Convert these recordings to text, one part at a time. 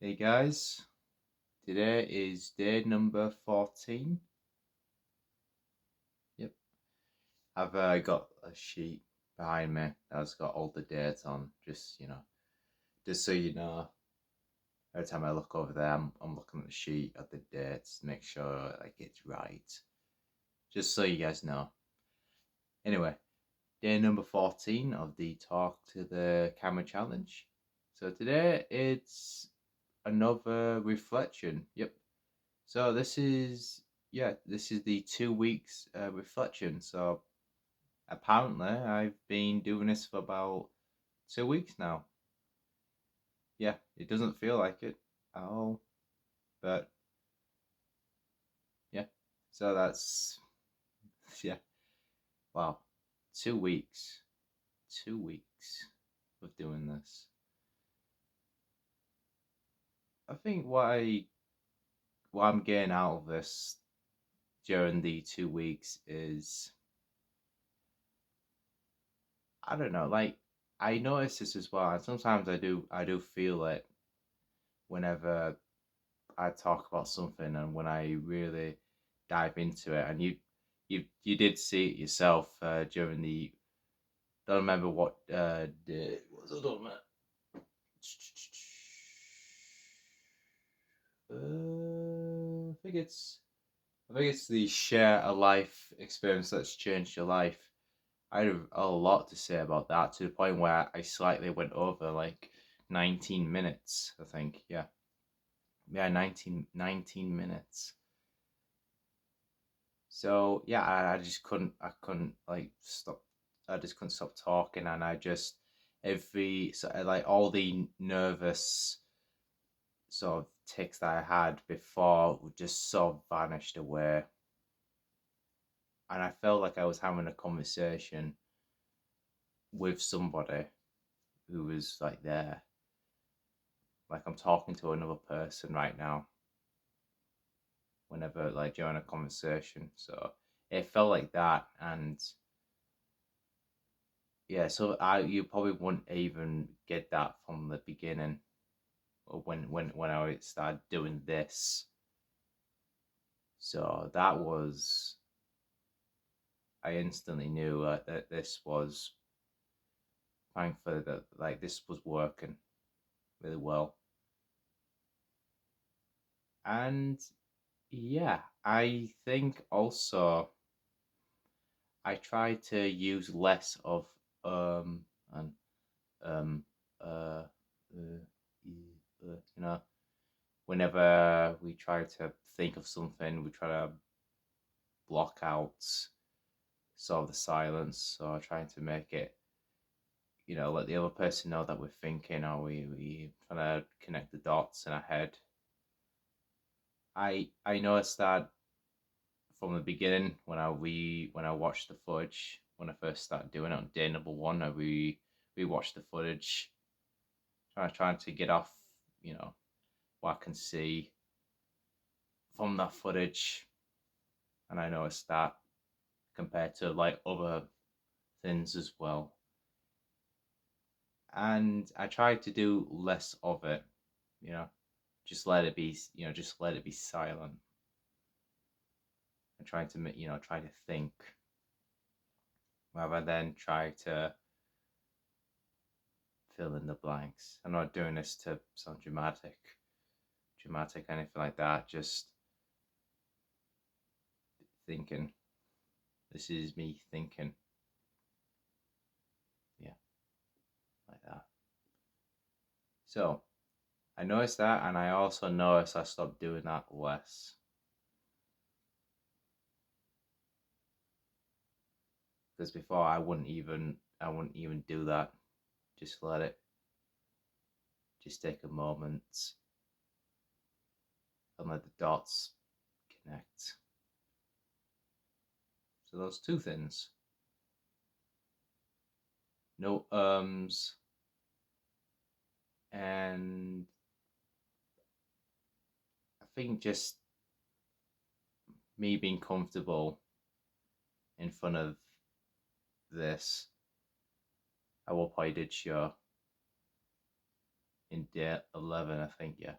Hey guys, today is day number 14. Yep, I've got a sheet behind me that's got all the dates on, just so you know. Every time I look over there, I'm looking at the sheet at the dates to make sure like it's right, just so you guys know. Anyway, day number 14 of the Talk to the Camera Challenge. So today it's another reflection. Yep. So this is the 2 weeks reflection. So apparently I've been doing this for about 2 weeks now. Yeah, it doesn't feel like it at all, but yeah. So that's yeah. Wow, 2 weeks, 2 weeks of doing this. I think what I'm getting out of this during the 2 weeks is I don't know, like I notice this as well, and sometimes I do feel it whenever I talk about something and when I really dive into it. And you did see it yourself during the don't remember what the what's it on that? I think it's the share a life experience that's changed your life. I had a lot to say about that to the point where I slightly went over like 19 minutes, I think. Yeah, 19 minutes. So yeah, I just couldn't like stop. I just couldn't stop talking, and I just like all the nervous sort of tics that I had before just sort of vanished away, and I felt like I was having a conversation with somebody who was like there, like I'm talking to another person right now. Whenever like during a conversation, so it felt like that, and yeah, so I you probably wouldn't even get that from the beginning or when I started doing this. So that was I instantly knew that this was thankfully that like this was working really well. And yeah, I think also I try to use less of and um uh, you know, whenever we try to think of something, we try to block out sort of the silence or trying to make it, let the other person know that we're thinking or we trying to connect the dots in our head. I noticed that from the beginning when I watched the footage when I first started doing it on day number one. We watched the footage, trying to get off, what I can see from that footage, and I noticed that compared to like other things as well. And I tried to do less of it, you know, just let it be, just let it be silent. And trying to, try to think rather than try to fill in the blanks. I'm not doing this to sound dramatic, anything like that. Just thinking. This is me thinking. Yeah, like that. So I noticed that, and I also noticed I stopped doing that less. Because before I wouldn't even do that. Just let it. Just take a moment and let the dots connect. So those two things. No ums, and I think just me being comfortable in front of this. I will probably did show in day 11, I think, yeah.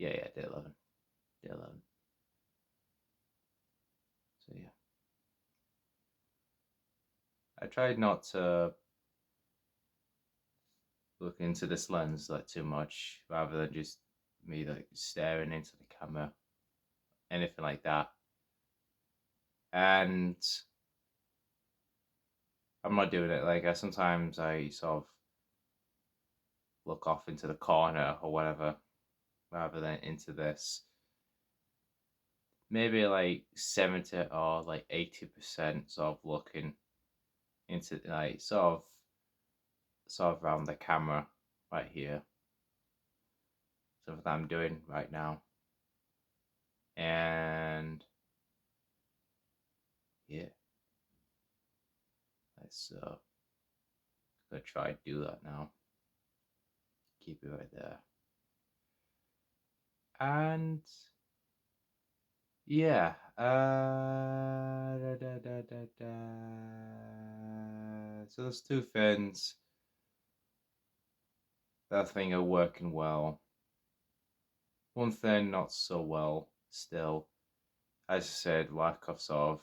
Yeah, day 11. Day 11. So yeah. I tried not to look into this lens like too much, rather than just me like staring into the camera, anything like that. And I'm not doing it. Like sometimes I sort of look off into the corner or whatever, rather than into this. Maybe like 70 or like 80% sort of looking into like sort of around the camera right here. Something that I'm doing right now. And yeah, let's gonna try to do that now. Keep it right there. And yeah, so there's two things that I think are working well. One thing not so well still. As I said, lack of sort of,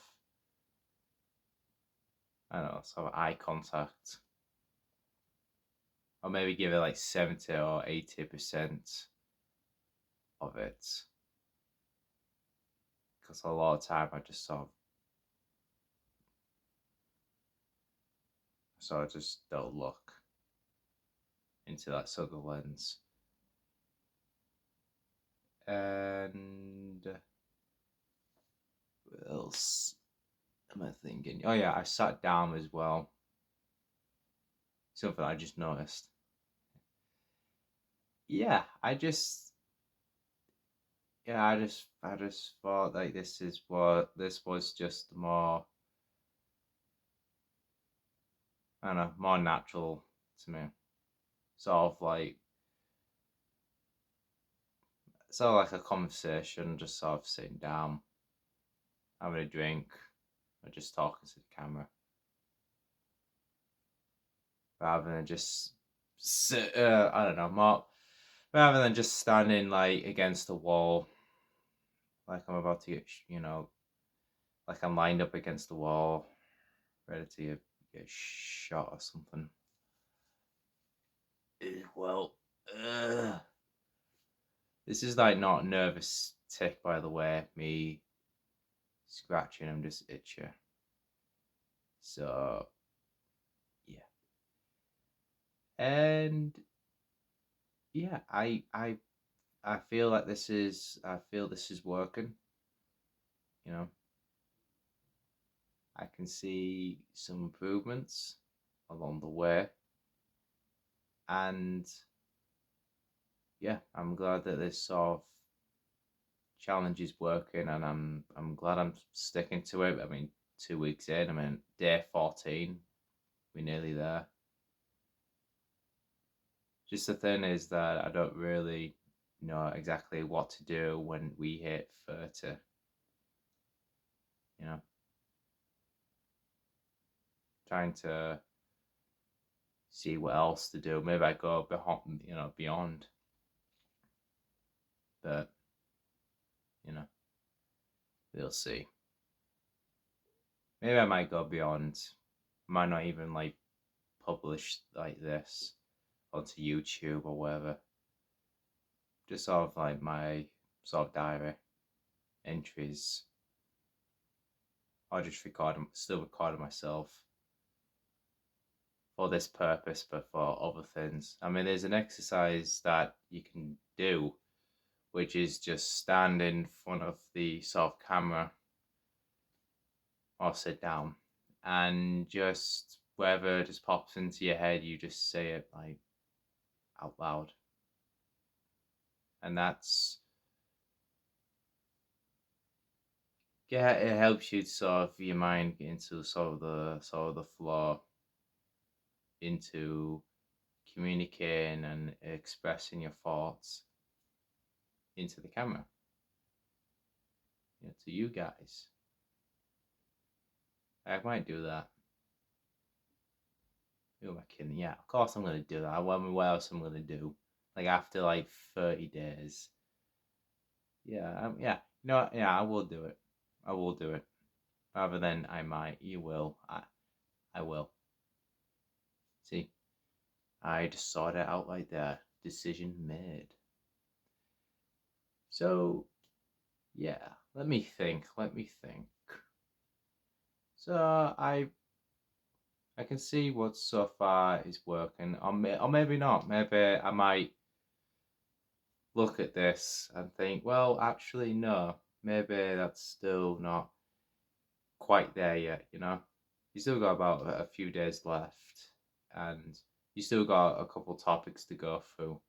I don't know, sort of eye contact. Or maybe give it like 70 or 80% of it. Because a lot of time I just sort of just don't look into that sort of lens. And what else am I thinking? Oh yeah, I sat down as well. Something I just noticed. Yeah, I just thought like this was just more, I don't know, more natural to me. Sort of like a conversation, just sort of sitting down, having a drink, or just talking to the camera, rather than just sit. I don't know, more rather than just standing like against the wall, like I'm about to get, like I'm lined up against the wall, ready to get shot or something. Well, this is like not a nervous tick, by the way. Me scratching, I'm just itchy. So yeah, and yeah, I feel like this is working. You know, I can see some improvements along the way, and yeah, I'm glad that this sort of challenge is working, and I'm glad I'm sticking to it. I mean, 2 weeks in, I mean, day 14, we're nearly there. Just the thing is that I don't really know exactly what to do when we hit 30. You know, trying to see what else to do. Maybe I go beyond. But you know, we'll see. Maybe I might go beyond. I might not even like publish like this onto YouTube or whatever. Just sort of like my sort of diary entries. I'll just still recording myself for this purpose, but for other things. I mean, there's an exercise that you can do, which is just stand in front of the sort of camera or sit down, and just whatever just pops into your head, you just say it like out loud. And that's, yeah, it helps you to sort of your mind get into sort of the flow into communicating and expressing your thoughts into the camera, to you guys. I might do that. Who am I kidding? Yeah, of course I'm gonna do that. What else I'm gonna do? Like after like 30 days, yeah. No, yeah, I will do it. I will do it. Rather than I might, you will. I will. See, I just sorted it out like that. Decision made. So, yeah, let me think. Let me think. So I can see what so far is working, or maybe not. Maybe I might look at this and think, well, actually, no. Maybe that's still not quite there yet. You still got about a few days left, and you still got a couple topics to go through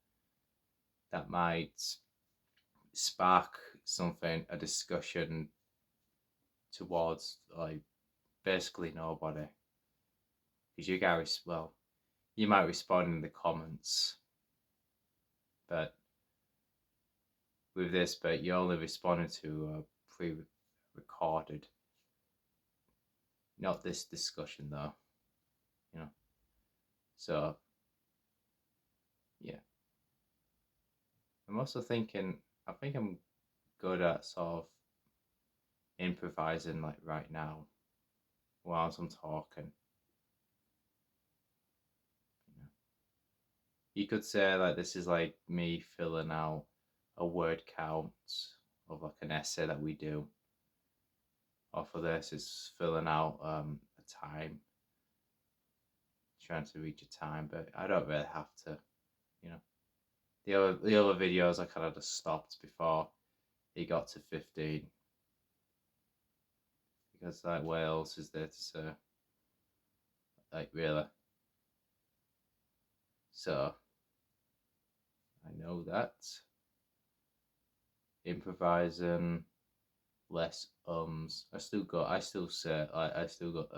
that might spark something, a discussion towards like basically nobody. Because you guys, well, you might respond in the comments, but with this, but you only responded to pre-recorded, not this discussion though. So yeah, I'm also thinking. I think I'm good at sort of improvising like right now whilst I'm talking. You could say like this is like me filling out a word count of like an essay that we do. Or for this is filling out a time, trying to reach a time, but I don't really have to, you know. The other videos I kind of just stopped before he got to 15 because like what else is there to say? Like really. So I know that improvising less I still say I still got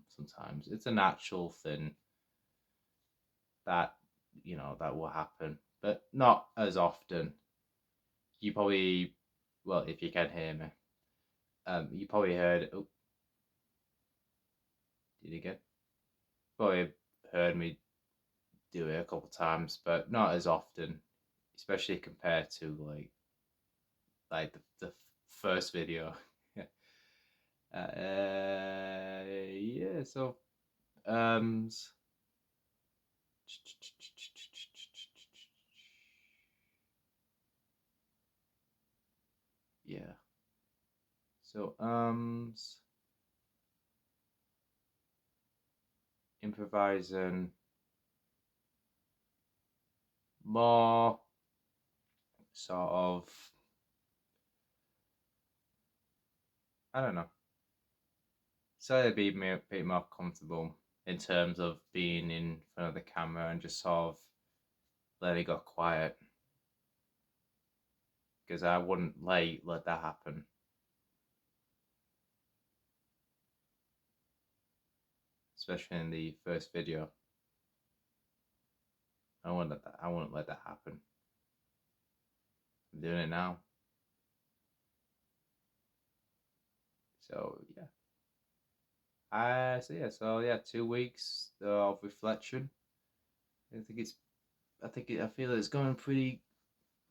sometimes. It's a natural thing that that will happen, but not as often. You probably, well, if you can hear me, you probably heard. Oh, did you get? Probably heard me do it a couple times, but not as often, especially compared to like the first video. Yeah. So um. Yeah. So improvising more sort of, I don't know. So to be a bit more comfortable in terms of being in front of the camera and just sort of let it go quiet. Because I wouldn't let that happen. Especially in the first video. I wouldn't let that happen. I'm doing it now. So yeah. So yeah, 2 weeks of reflection. I feel it's going pretty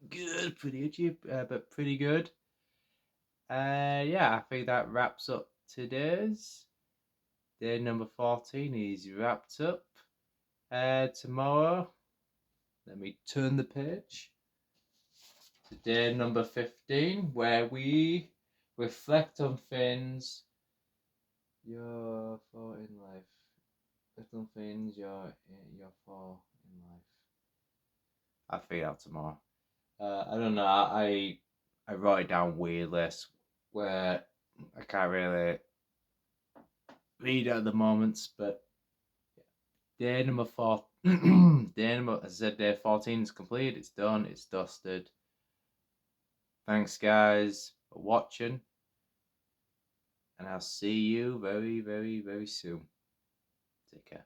good, pretty itchy, but pretty good. Yeah, I think that wraps up today's. Day number 14 is wrapped up. Tomorrow, let me turn the page. Day number 15, where we reflect on things you're for in life. Reflect on things you're for in life. I'll figure out tomorrow. I don't know. I wrote it down weirdly where I can't really read at the moment, but day number 4. As I said, day 14 is complete. It's done. It's dusted. Thanks, guys, for watching, and I'll see you very, very, very soon. Take care.